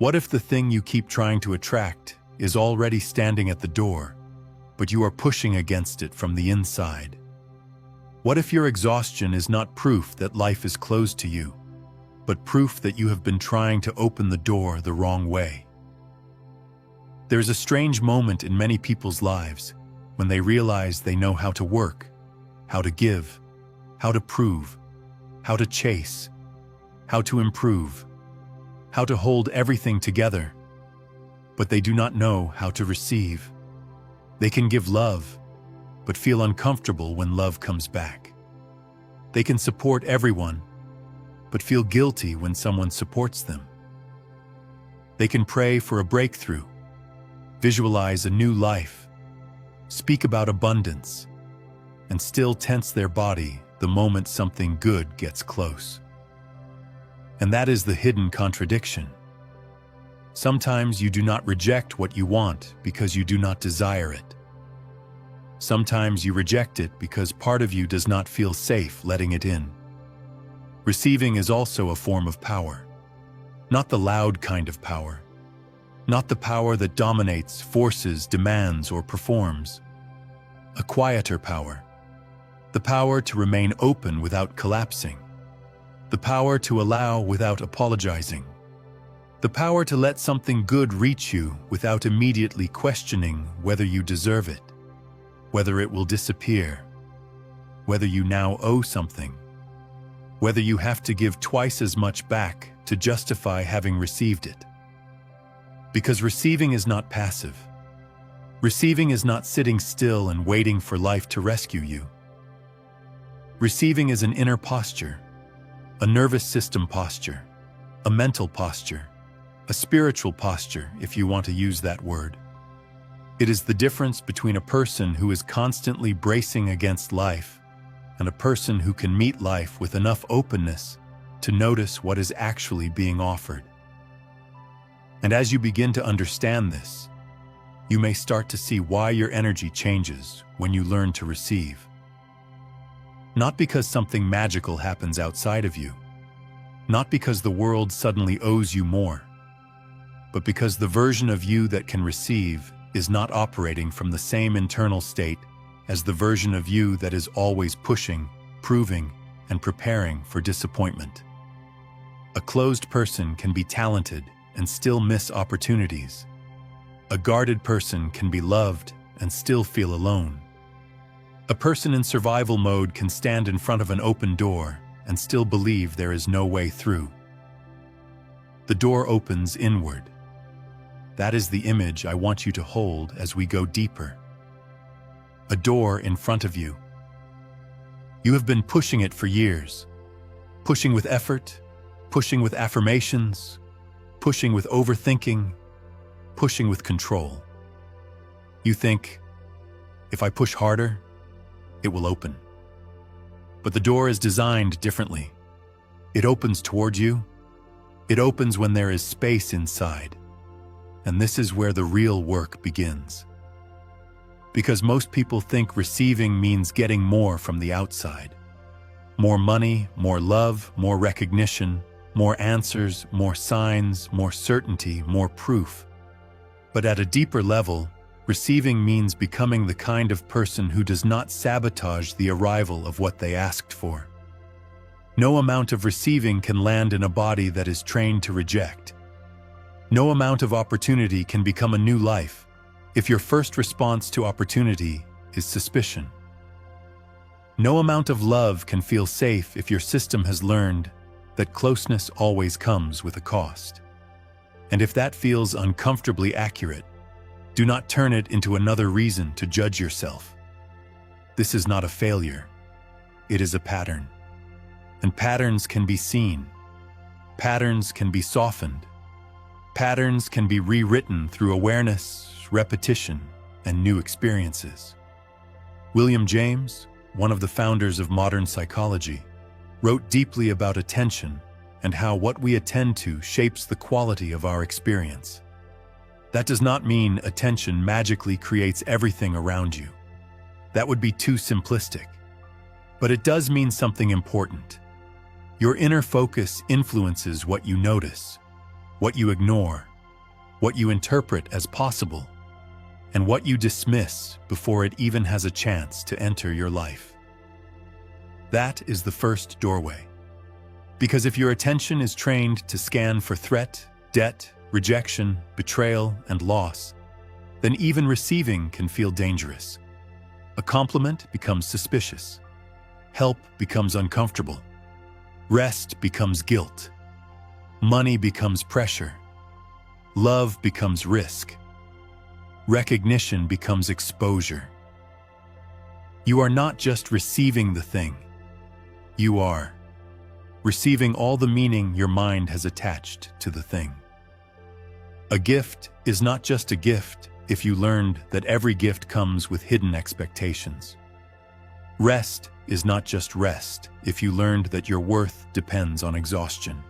What if the thing you keep trying to attract is already standing at the door, but you are pushing against it from the inside? What if your exhaustion is not proof that life is closed to you, but proof that you have been trying to open the door the wrong way? There is a strange moment in many people's lives when they realize they know how to work, how to give, how to prove, how to chase, how to improve, how to hold everything together, but they do not know how to receive. They can give love, but feel uncomfortable when love comes back. They can support everyone, but feel guilty when someone supports them. They can pray for a breakthrough, visualize a new life, speak about abundance, and still tense their body the moment something good gets close. And that is the hidden contradiction. Sometimes you do not reject what you want because you do not desire it. Sometimes you reject it because part of you does not feel safe letting it in. Receiving is also a form of power. Not the loud kind of power. Not the power that dominates, forces, demands, or performs. A quieter power. The power to remain open without collapsing. The power to allow without apologizing. The power to let something good reach you without immediately questioning whether you deserve it, whether it will disappear, whether you now owe something, whether you have to give twice as much back to justify having received it. Because receiving is not passive. Receiving is not sitting still and waiting for life to rescue you. Receiving is an inner posture, a nervous system posture, a mental posture, a spiritual posture, if you want to use that word. It is the difference between a person who is constantly bracing against life and a person who can meet life with enough openness to notice what is actually being offered. And as you begin to understand this, you may start to see why your energy changes when you learn to receive. Not because something magical happens outside of you, not because the world suddenly owes you more, but because the version of you that can receive is not operating from the same internal state as the version of you that is always pushing, proving, and preparing for disappointment. A closed person can be talented and still miss opportunities. A guarded person can be loved and still feel alone. A person in survival mode can stand in front of an open door and still believe there is no way through. The door opens inward. That is the image I want you to hold as we go deeper. A door in front of you. You have been pushing it for years. Pushing with effort, pushing with affirmations, pushing with overthinking, pushing with control. You think, if I push harder, it will open. But the door is designed differently. It opens toward you. It opens when there is space inside. And this is where the real work begins. Because most people think receiving means getting more from the outside. More money, more love, more recognition, more answers, more signs, more certainty, more proof. But at a deeper level, receiving means becoming the kind of person who does not sabotage the arrival of what they asked for. No amount of receiving can land in a body that is trained to reject. No amount of opportunity can become a new life if your first response to opportunity is suspicion. No amount of love can feel safe if your system has learned that closeness always comes with a cost. And if that feels uncomfortably accurate, do not turn it into another reason to judge yourself. This is not a failure. It is a pattern. And patterns can be seen. Patterns can be softened. Patterns can be rewritten through awareness, repetition, and new experiences. William James, one of the founders of modern psychology, wrote deeply about attention and how what we attend to shapes the quality of our experience. That does not mean attention magically creates everything around you. That would be too simplistic. But it does mean something important. Your inner focus influences what you notice, what you ignore, what you interpret as possible, and what you dismiss before it even has a chance to enter your life. That is the first doorway. Because if your attention is trained to scan for threat, debt, rejection, betrayal, and loss, then even receiving can feel dangerous. A compliment becomes suspicious. Help becomes uncomfortable. Rest becomes guilt. Money becomes pressure. Love becomes risk. Recognition becomes exposure. You are not just receiving the thing. You are receiving all the meaning your mind has attached to the thing. A gift is not just a gift if you learned that every gift comes with hidden expectations. Rest is not just rest if you learned that your worth depends on exhaustion.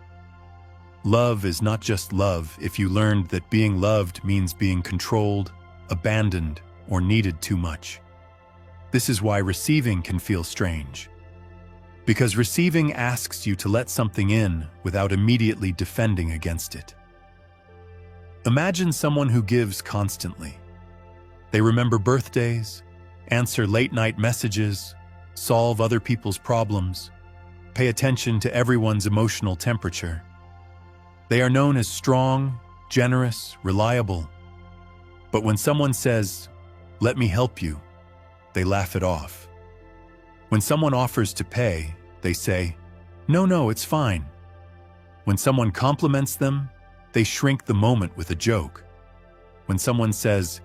Love is not just love if you learned that being loved means being controlled, abandoned, or needed too much. This is why receiving can feel strange. Because receiving asks you to let something in without immediately defending against it. Imagine someone who gives constantly. They remember birthdays, answer late-night messages, solve other people's problems, pay attention to everyone's emotional temperature. They are known as strong, generous, reliable. But when someone says, "Let me help you," they laugh it off. When someone offers to pay, they say, "No, it's fine." When someone compliments them, they shrink the moment with a joke. When someone says,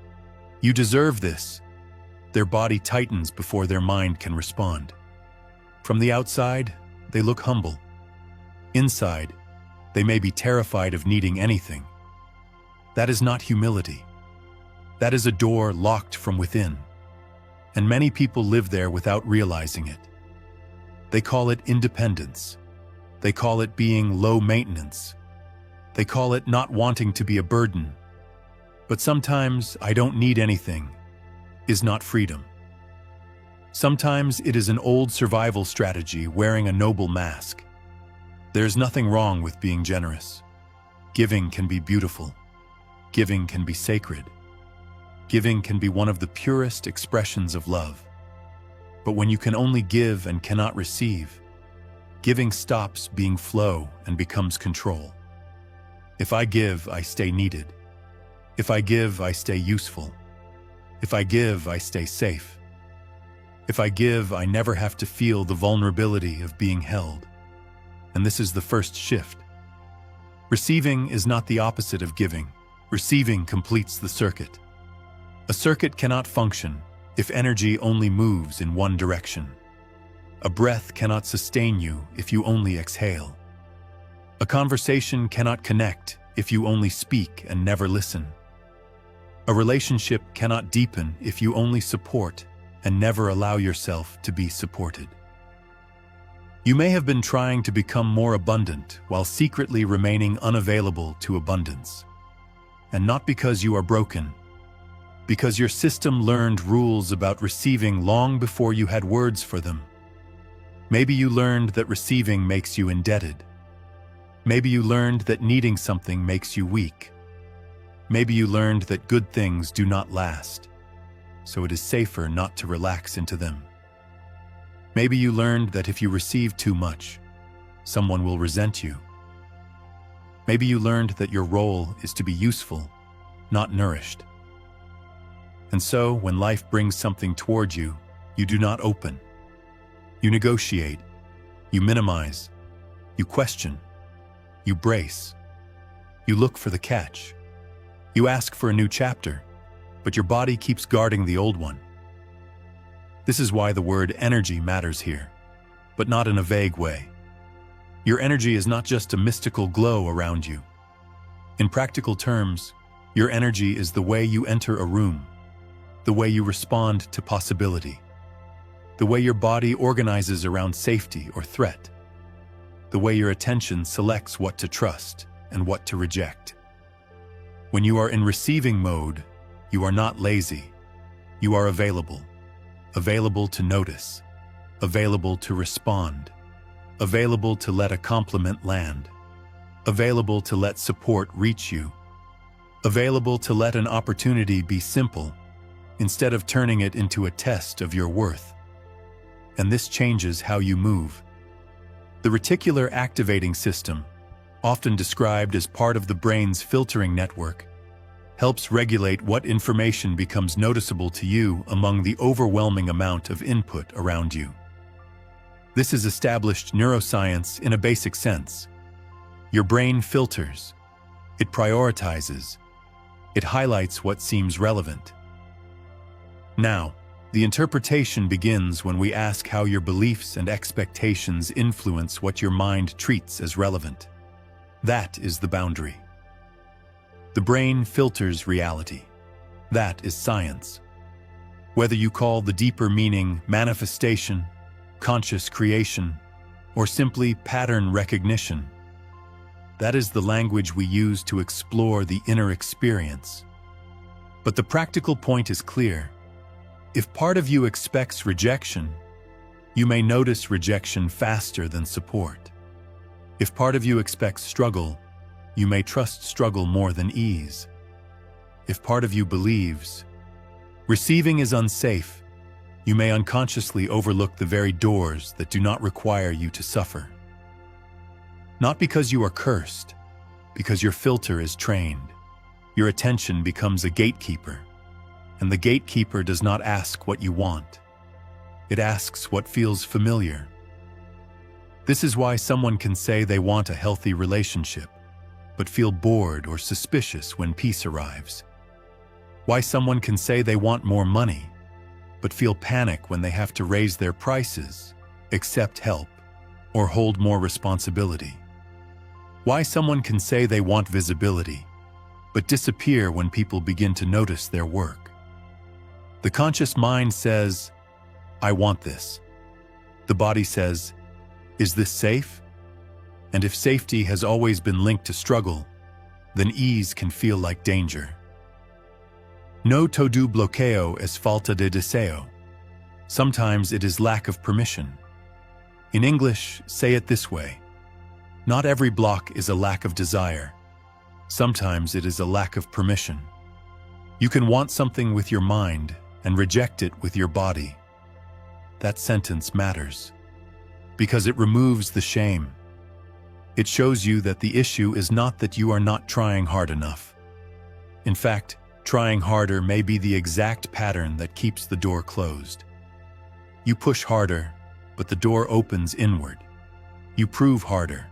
"You deserve this," their body tightens before their mind can respond. From the outside, they look humble. Inside, they may be terrified of needing anything. That is not humility. That is a door locked from within. And many people live there without realizing it. They call it independence. They call it being low maintenance. They call it not wanting to be a burden. But sometimes "I don't need anything" is not freedom. Sometimes it is an old survival strategy wearing a noble mask. There's nothing wrong with being generous. Giving can be beautiful. Giving can be sacred. Giving can be one of the purest expressions of love. But when you can only give and cannot receive, giving stops being flow and becomes control. If I give, I stay needed. If I give, I stay useful. If I give, I stay safe. If I give, I never have to feel the vulnerability of being held. And this is the first shift. Receiving is not the opposite of giving. Receiving completes the circuit. A circuit cannot function if energy only moves in one direction. A breath cannot sustain you if you only exhale. A conversation cannot connect if you only speak and never listen. A relationship cannot deepen if you only support and never allow yourself to be supported. You may have been trying to become more abundant while secretly remaining unavailable to abundance. And not because you are broken, because your system learned rules about receiving long before you had words for them. Maybe you learned that receiving makes you indebted. Maybe you learned that needing something makes you weak. Maybe you learned that good things do not last, so it is safer not to relax into them. Maybe you learned that if you receive too much, someone will resent you. Maybe you learned that your role is to be useful, not nourished. And so, when life brings something toward you, you do not open. You negotiate, you minimize, you question, you brace, you look for the catch. You ask for a new chapter, but your body keeps guarding the old one. This is why the word energy matters here, but not in a vague way. Your energy is not just a mystical glow around you. In practical terms, your energy is the way you enter a room, the way you respond to possibility, the way your body organizes around safety or threat, the way your attention selects what to trust and what to reject. When you are in receiving mode, you are not lazy. You are available. Available to notice. Available to respond. Available to let a compliment land. Available to let support reach you. available to let an opportunity be simple instead of turning it into a test of your worth. And this changes how you move. The reticular activating system, often described as part of the brain's filtering network, helps regulate what information becomes noticeable to you among the overwhelming amount of input around you. This is established neuroscience in a basic sense. Your brain filters. It prioritizes. It highlights what seems relevant. Now, the interpretation begins when we ask how your beliefs and expectations influence what your mind treats as relevant. That is the boundary. The brain filters reality. That is science. Whether you call the deeper meaning manifestation, conscious creation, or simply pattern recognition, that is the language we use to explore the inner experience. But the practical point is clear. If part of you expects rejection, you may notice rejection faster than support. If part of you expects struggle, you may trust struggle more than ease. If part of you believes receiving is unsafe, you may unconsciously overlook the very doors that do not require you to suffer. Not because you are cursed, because your filter is trained. Your attention becomes a gatekeeper, and the gatekeeper does not ask what you want. It asks what feels familiar. This is why someone can say they want a healthy relationship, but feel bored or suspicious when peace arrives. Why someone can say they want more money, but feel panic when they have to raise their prices, accept help, or hold more responsibility. Why someone can say they want visibility, but disappear when people begin to notice their work. The conscious mind says, I want this. The body says, is this safe? And if safety has always been linked to struggle, then ease can feel like danger. No todo bloqueo es falta de deseo. Sometimes it is lack of permission. In English, say it this way. Not every block is a lack of desire. Sometimes it is a lack of permission. You can want something with your mind and reject it with your body. That sentence matters because it removes the shame. It shows you that the issue is not that you are not trying hard enough. In fact, trying harder may be the exact pattern that keeps the door closed. You push harder, but the door opens inward. You prove harder,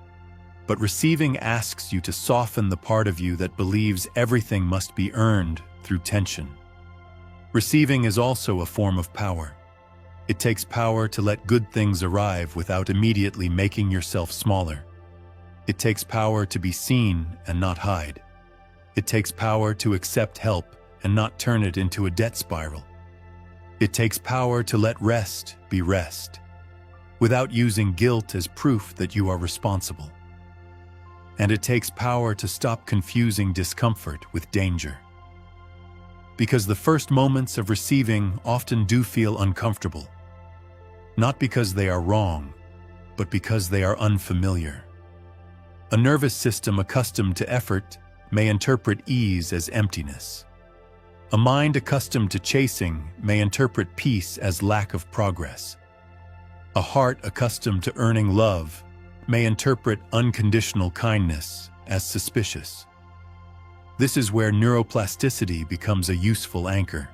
but receiving asks you to soften the part of you that believes everything must be earned through tension. Receiving is also a form of power. It takes power to let good things arrive without immediately making yourself smaller. It takes power to be seen and not hide. It takes power to accept help and not turn it into a debt spiral. It takes power to let rest be rest, without using guilt as proof that you are responsible. And it takes power to stop confusing discomfort with danger. Because the first moments of receiving often do feel uncomfortable, not because they are wrong, but because they are unfamiliar. A nervous system accustomed to effort may interpret ease as emptiness. A mind accustomed to chasing may interpret peace as lack of progress. A heart accustomed to earning love may interpret unconditional kindness as suspicious. This is where neuroplasticity becomes a useful anchor.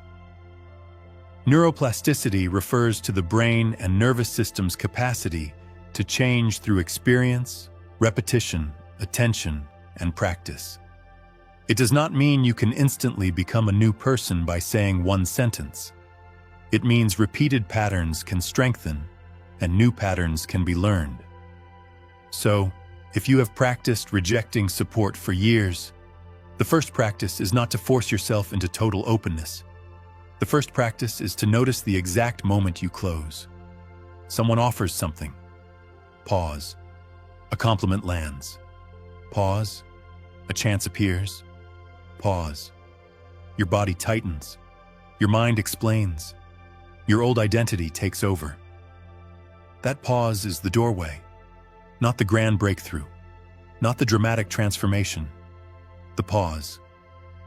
Neuroplasticity refers to the brain and nervous system's capacity to change through experience, repetition, attention, and practice. It does not mean you can instantly become a new person by saying one sentence. It means repeated patterns can strengthen, and new patterns can be learned. So, if you have practiced rejecting support for years, the first practice is not to force yourself into total openness. The first practice is to notice the exact moment you close. Someone offers something. Pause. A compliment lands. Pause. A chance appears. Pause. Your body tightens. Your mind explains. Your old identity takes over. That pause is the doorway, not the grand breakthrough, not the dramatic transformation. The pause.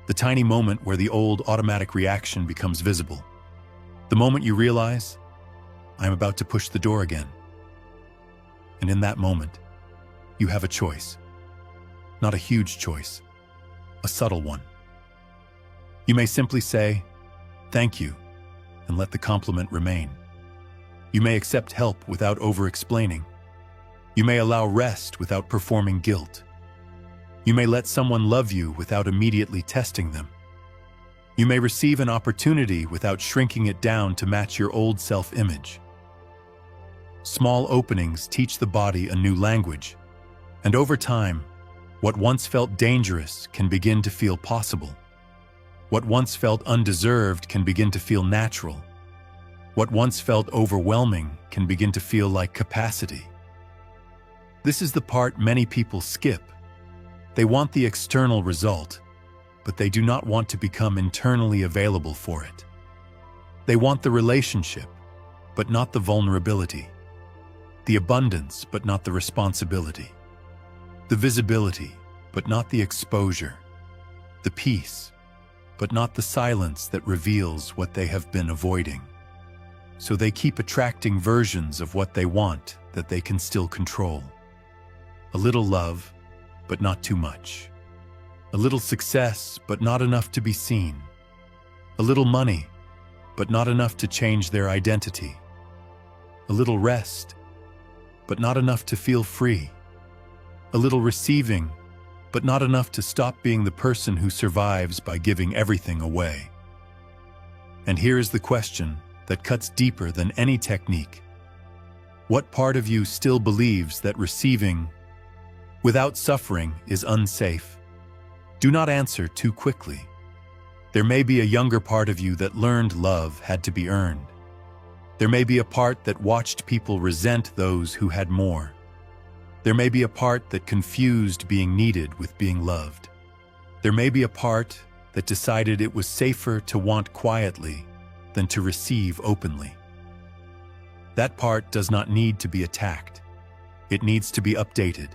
The tiny moment where the old automatic reaction becomes visible. The moment you realize, I'm about to push the door again. And in that moment, you have a choice. Not a huge choice, a subtle one. You may simply say, thank you, and let the compliment remain. You may accept help without over-explaining. You may allow rest without performing guilt. You may let someone love you without immediately testing them. You may receive an opportunity without shrinking it down to match your old self-image. Small openings teach the body a new language, and over time, what once felt dangerous can begin to feel possible. What once felt undeserved can begin to feel natural. What once felt overwhelming can begin to feel like capacity. This is the part many people skip. They want the external result, but they do not want to become internally available for it. They want the relationship, but not the vulnerability. The abundance, but not the responsibility. The visibility, but not the exposure. The peace, but not the silence that reveals what they have been avoiding. So they keep attracting versions of what they want that they can still control. A little love, but not too much. A little success, but not enough to be seen. A little money, but not enough to change their identity. A little rest, but not enough to feel free. A little receiving, but not enough to stop being the person who survives by giving everything away. And here is the question that cuts deeper than any technique. What part of you still believes that receiving without suffering is unsafe? Do not answer too quickly. There may be a younger part of you that learned love had to be earned. There may be a part that watched people resent those who had more. There may be a part that confused being needed with being loved. There may be a part that decided it was safer to want quietly than to receive openly. That part does not need to be attacked. It needs to be updated.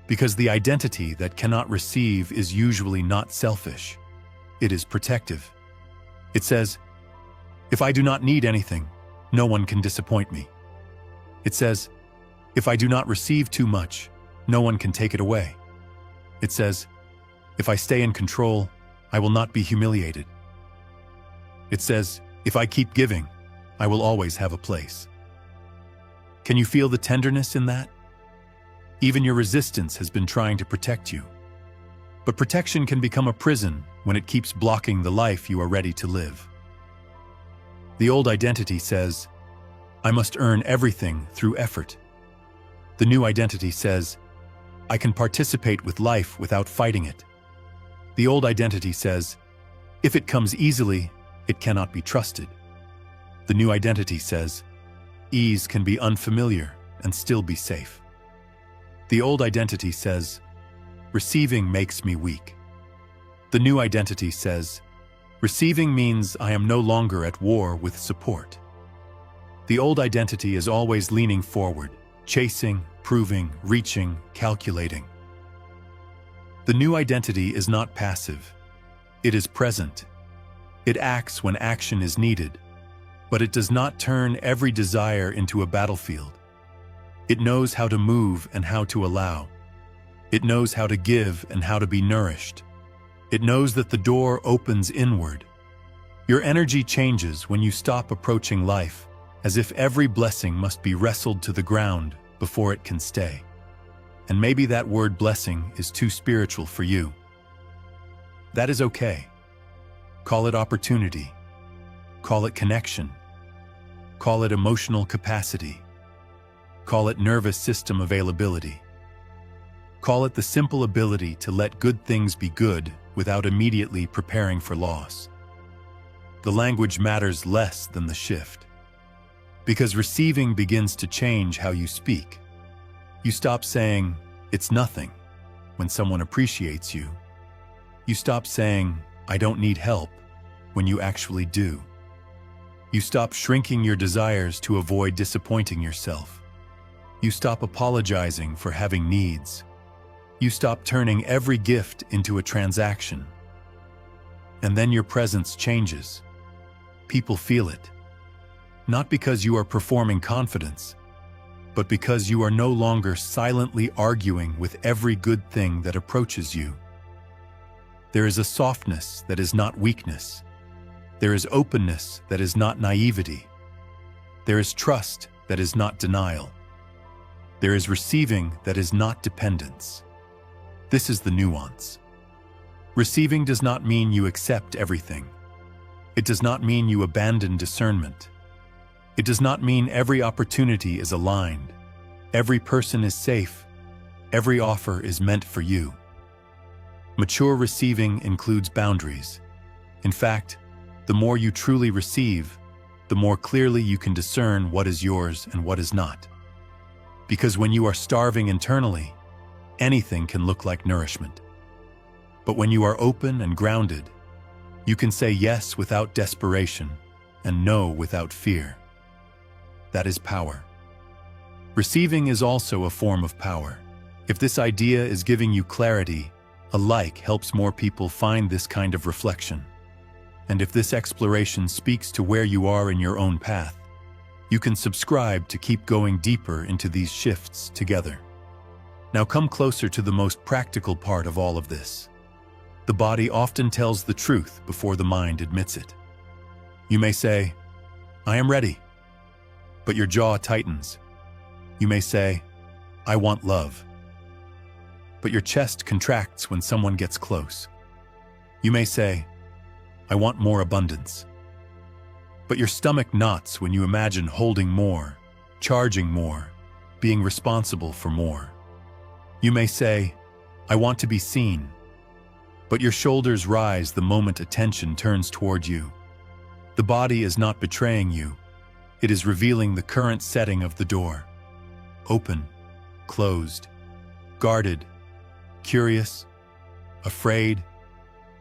Because the identity that cannot receive is usually not selfish. It is protective. It says, if I do not need anything, no one can disappoint me. It says, if I do not receive too much, no one can take it away. It says, if I stay in control, I will not be humiliated. It says, if I keep giving, I will always have a place. Can you feel the tenderness in that? Even your resistance has been trying to protect you. But protection can become a prison when it keeps blocking the life you are ready to live. The old identity says, I must earn everything through effort. The new identity says, I can participate with life without fighting it. The old identity says, if it comes easily, it cannot be trusted. The new identity says, ease can be unfamiliar and still be safe. The old identity says, receiving makes me weak. The new identity says, receiving means I am no longer at war with support. The old identity is always leaning forward, chasing, proving, reaching, calculating. The new identity is not passive. It is present. It acts when action is needed, but it does not turn every desire into a battlefield. It knows how to move and how to allow. It knows how to give and how to be nourished. It knows that the door opens inward. Your energy changes when you stop approaching life as if every blessing must be wrestled to the ground before it can stay. And maybe that word blessing is too spiritual for you. That is okay. Call it opportunity. Call it connection. Call it emotional capacity. Call it nervous system availability. Call it the simple ability to let good things be good without immediately preparing for loss. The language matters less than the shift. Because receiving begins to change how you speak. You stop saying, it's nothing, when someone appreciates you. You stop saying, I don't need help, when you actually do. You stop shrinking your desires to avoid disappointing yourself. You stop apologizing for having needs. You stop turning every gift into a transaction. And then your presence changes. People feel it. Not because you are performing confidence, but because you are no longer silently arguing with every good thing that approaches you. There is a softness that is not weakness. There is openness that is not naivety. There is trust that is not denial. There is receiving that is not dependence. This is the nuance. Receiving does not mean you accept everything. It does not mean you abandon discernment. It does not mean every opportunity is aligned. Every person is safe. Every offer is meant for you. Mature receiving includes boundaries. In fact, the more you truly receive, the more clearly you can discern what is yours and what is not. Because when you are starving internally, anything can look like nourishment. But when you are open and grounded, you can say yes without desperation and no without fear. That is power. Receiving is also a form of power. If this idea is giving you clarity, a like helps more people find this kind of reflection. And if this exploration speaks to where you are in your own path, you can subscribe to keep going deeper into these shifts together. Now come closer to the most practical part of all of this. The body often tells the truth before the mind admits it. You may say, "I am ready," but your jaw tightens. You may say, "I want love," but your chest contracts when someone gets close. You may say, "I want more abundance," but your stomach knots when you imagine holding more, charging more, being responsible for more. You may say, "I want to be seen," but your shoulders rise the moment attention turns toward you. The body is not betraying you. It is revealing the current setting of the door. Open, closed, guarded, curious, afraid,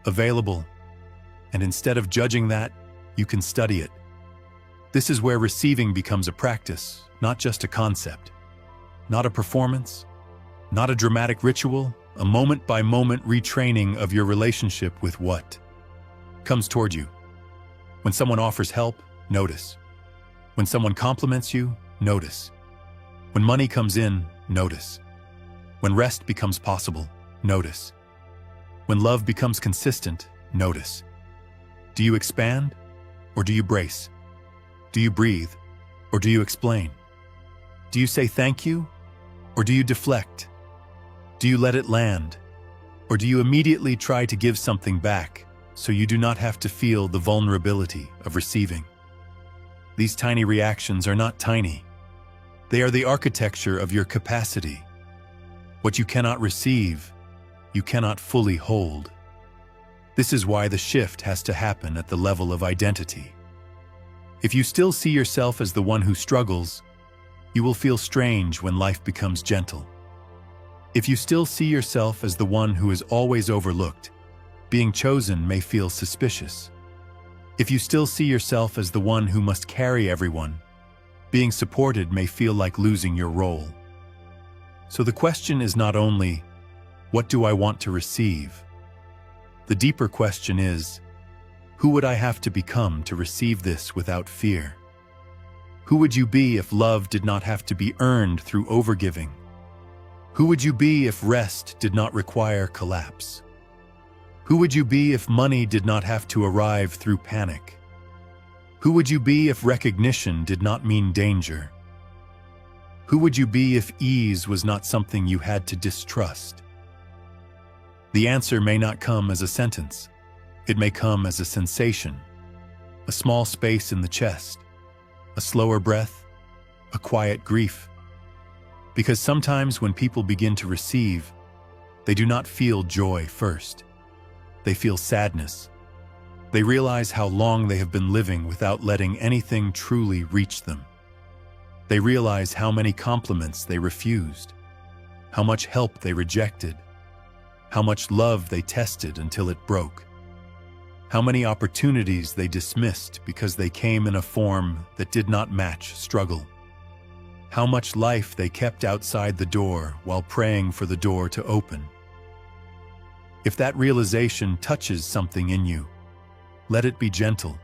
available. And instead of judging that, you can study it. This is where receiving becomes a practice, not just a concept. Not a performance, not a dramatic ritual, a moment-by-moment retraining of your relationship with what comes toward you. When someone offers help, notice. When someone compliments you, notice. When money comes in, notice. When rest becomes possible, notice. When love becomes consistent, notice. Do you expand, or do you brace? Do you breathe, or do you explain? Do you say thank you, or do you deflect? Do you let it land, or do you immediately try to give something back so you do not have to feel the vulnerability of receiving? These tiny reactions are not tiny. They are the architecture of your capacity. What you cannot receive, you cannot fully hold. This is why the shift has to happen at the level of identity. If you still see yourself as the one who struggles, you will feel strange when life becomes gentle. If you still see yourself as the one who is always overlooked, being chosen may feel suspicious. If you still see yourself as the one who must carry everyone, being supported may feel like losing your role. So the question is not only, what do I want to receive? The deeper question is, who would I have to become to receive this without fear? Who would you be if love did not have to be earned through overgiving? Who would you be if rest did not require collapse? Who would you be if money did not have to arrive through panic? Who would you be if recognition did not mean danger? Who would you be if ease was not something you had to distrust? The answer may not come as a sentence. It may come as a sensation, a small space in the chest, a slower breath, a quiet grief. Because sometimes when people begin to receive, they do not feel joy first. They feel sadness. They realize how long they have been living without letting anything truly reach them. They realize how many compliments they refused, how much help they rejected, how much love they tested until it broke, how many opportunities they dismissed because they came in a form that did not match struggle, how much life they kept outside the door while praying for the door to open. If that realization touches something in you, Let it be gentle.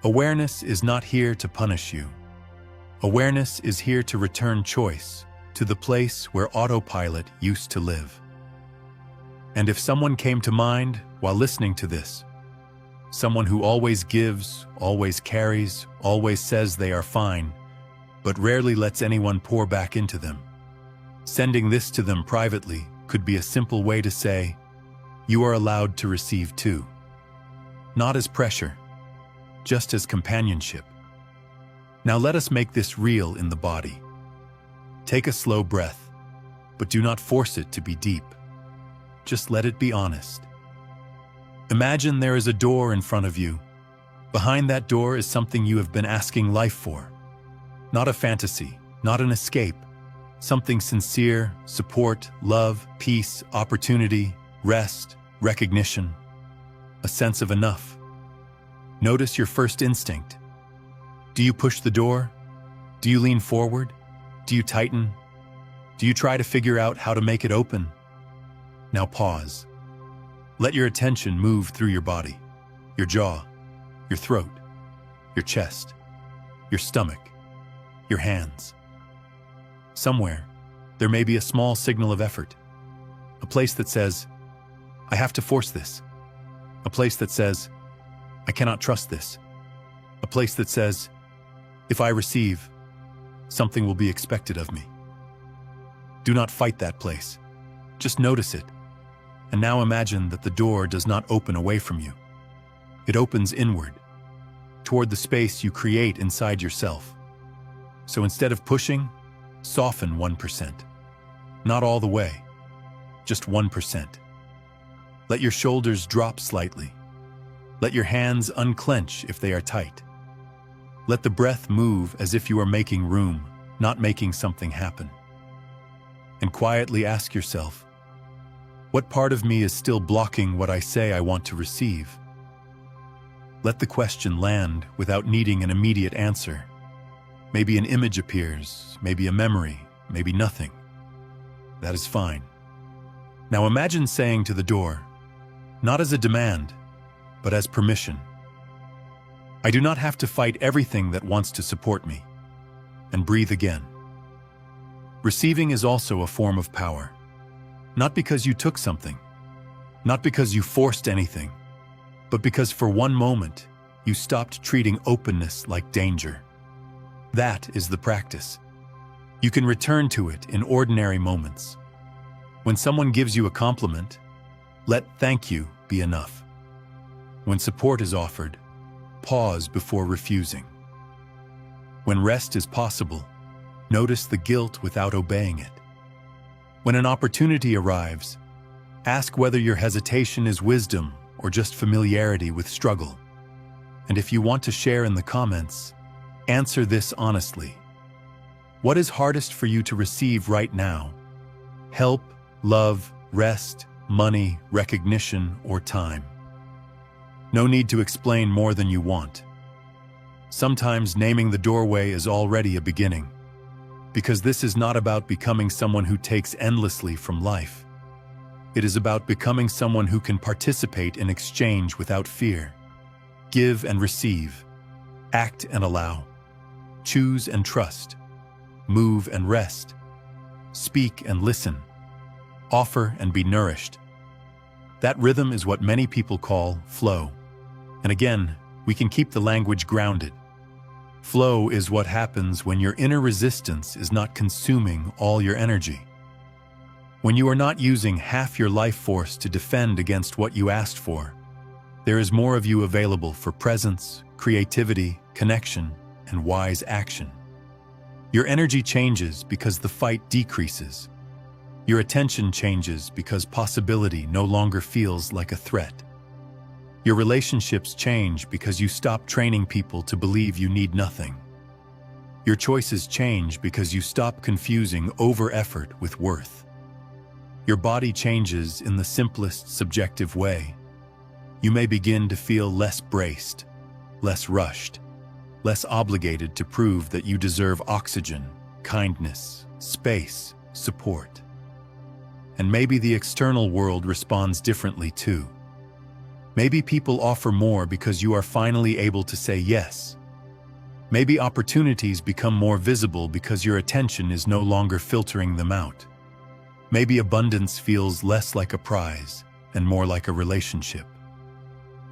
Awareness is not here to punish you. Awareness is here to return choice to the place where autopilot used to live. And if someone came to mind while listening to this, someone who always gives, always carries, always says they are fine, but rarely lets anyone pour back into them, sending this to them privately could be a simple way to say, you are allowed to receive too. Not as pressure, just as companionship. Now let us make this real in the body. Take a slow breath, but do not force it to be deep. Just let it be honest. Imagine there is a door in front of you. Behind that door is something you have been asking life for. Not a fantasy, not an escape. Something sincere, support, love, peace, opportunity, rest, recognition. A sense of enough. Notice your first instinct. Do you push the door? Do you lean forward? Do you tighten? Do you try to figure out how to make it open? Now pause. Let your attention move through your body, your jaw, your throat, your chest, your stomach, your hands. Somewhere, there may be a small signal of effort. A place that says, I have to force this. A place that says, I cannot trust this. A place that says, if I receive, something will be expected of me. Do not fight that place. Just notice it. And now imagine that the door does not open away from you. It opens inward, toward the space you create inside yourself. So instead of pushing, soften 1%. Not all the way, just 1%. Let your shoulders drop slightly. Let your hands unclench if they are tight. Let the breath move as if you are making room, not making something happen. And quietly ask yourself, what part of me is still blocking what I say I want to receive? Let the question land without needing an immediate answer. Maybe an image appears, maybe a memory, maybe nothing. That is fine. Now imagine saying to the door, not as a demand, but as permission. I do not have to fight everything that wants to support me. And breathe again. Receiving is also a form of power. Not because you took something, not because you forced anything, but because for one moment you stopped treating openness like danger. That is the practice. You can return to it in ordinary moments. When someone gives you a compliment, let thank you be enough. When support is offered, pause before refusing. When rest is possible, notice the guilt without obeying it. When an opportunity arrives, ask whether your hesitation is wisdom or just familiarity with struggle. And if you want to share in the comments, answer this honestly. What is hardest for you to receive right now? Help, love, rest, money, recognition, or time? No need to explain more than you want. Sometimes naming the doorway is already a beginning. Because this is not about becoming someone who takes endlessly from life. It is about becoming someone who can participate in exchange without fear. Give and receive. Act and allow. Choose and trust. Move and rest. Speak and listen. Offer and be nourished. That rhythm is what many people call flow. And again, we can keep the language grounded. Flow is what happens when your inner resistance is not consuming all your energy. When you are not using half your life force to defend against what you asked for, there is more of you available for presence, creativity, connection, and wise action. Your energy changes because the fight decreases. Your attention changes because possibility no longer feels like a threat. Your relationships change because you stop training people to believe you need nothing. Your choices change because you stop confusing over-effort with worth. Your body changes in the simplest subjective way. You may begin to feel less braced, less rushed, less obligated to prove that you deserve oxygen, kindness, space, support. And maybe the external world responds differently too. Maybe people offer more because you are finally able to say yes. Maybe opportunities become more visible because your attention is no longer filtering them out. Maybe abundance feels less like a prize and more like a relationship.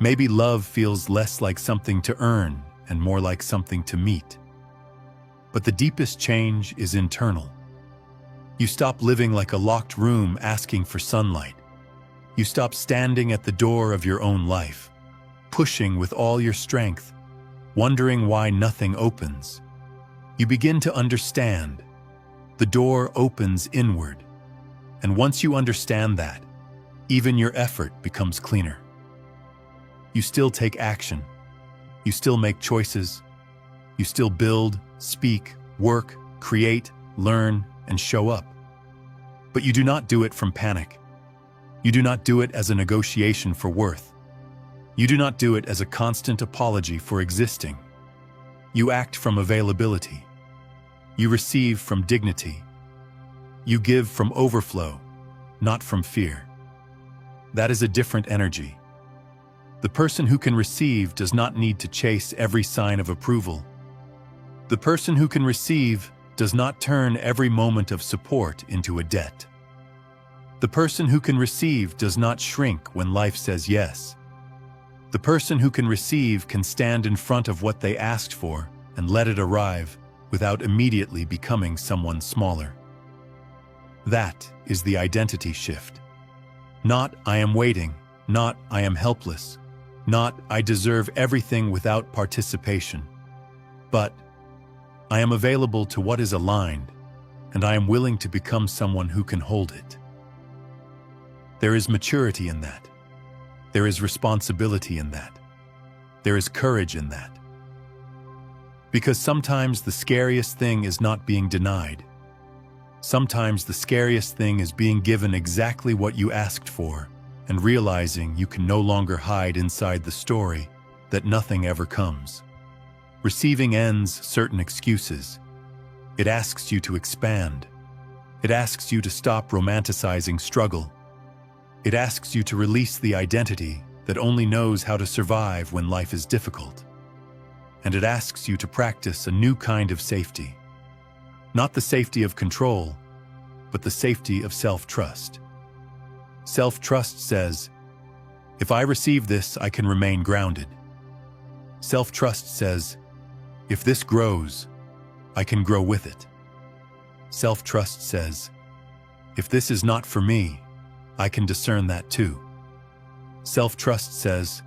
Maybe love feels less like something to earn and more like something to meet. But the deepest change is internal. You stop living like a locked room asking for sunlight. You stop standing at the door of your own life, pushing with all your strength, wondering why nothing opens. You begin to understand. The door opens inward. And once you understand that, even your effort becomes cleaner. You still take action. You still make choices. You still build, speak, work, create, learn, and show up. But you do not do it from panic. You do not do it as a negotiation for worth. You do not do it as a constant apology for existing. You act from availability. You receive from dignity. You give from overflow, not from fear. That is a different energy. The person who can receive does not need to chase every sign of approval. The person who can receive does not turn every moment of support into a debt. The person who can receive does not shrink when life says yes. The person who can receive can stand in front of what they asked for and let it arrive without immediately becoming someone smaller. That is the identity shift. Not I am waiting, not I am helpless, not I deserve everything without participation, but I am available to what is aligned, and I am willing to become someone who can hold it. There is maturity in that. There is responsibility in that. There is courage in that. Because sometimes the scariest thing is not being denied. Sometimes the scariest thing is being given exactly what you asked for and realizing you can no longer hide inside the story that nothing ever comes. Receiving ends certain excuses. It asks you to expand. It asks you to stop romanticizing struggle. It asks you to release the identity that only knows how to survive when life is difficult. And it asks you to practice a new kind of safety. Not the safety of control, but the safety of self-trust. Self-trust says, if I receive this, I can remain grounded. Self-trust says, if this grows, I can grow with it. Self-trust says, if this is not for me, I can discern that too. Self-trust says,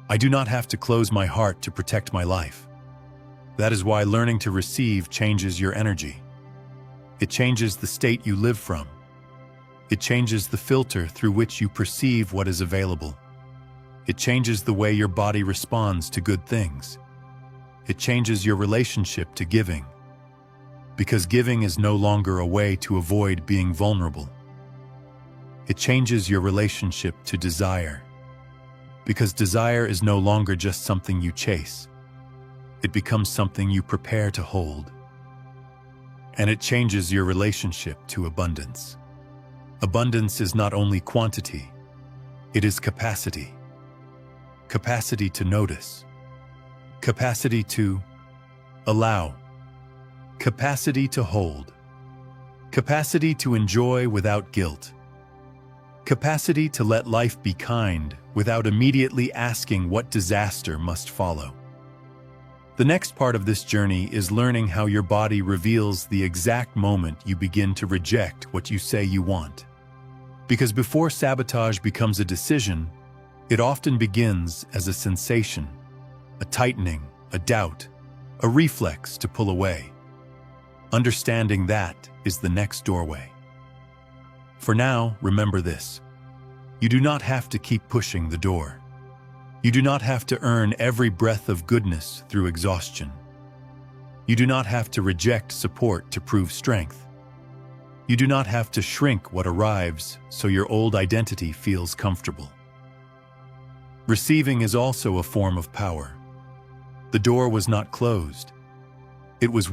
I do not have to close my heart to protect my life. That is why learning to receive changes your energy. It changes the state you live from. It changes the filter through which you perceive what is available. It changes the way your body responds to good things. It changes your relationship to giving. Because giving is no longer a way to avoid being vulnerable. It changes your relationship to desire. Because desire is no longer just something you chase. It becomes something you prepare to hold. And it changes your relationship to abundance. Abundance is not only quantity, it is capacity. Capacity to notice. Capacity to allow. Capacity to hold. Capacity to enjoy without guilt. Capacity to let life be kind without immediately asking what disaster must follow. The next part of this journey is learning how your body reveals the exact moment you begin to reject what you say you want. Because before sabotage becomes a decision, it often begins as a sensation, a tightening, a doubt, a reflex to pull away. Understanding that is the next doorway. For now, remember this. You do not have to keep pushing the door. You do not have to earn every breath of goodness through exhaustion. You do not have to reject support to prove strength. You do not have to shrink what arrives so your old identity feels comfortable. Receiving is also a form of power. The door was not closed. It was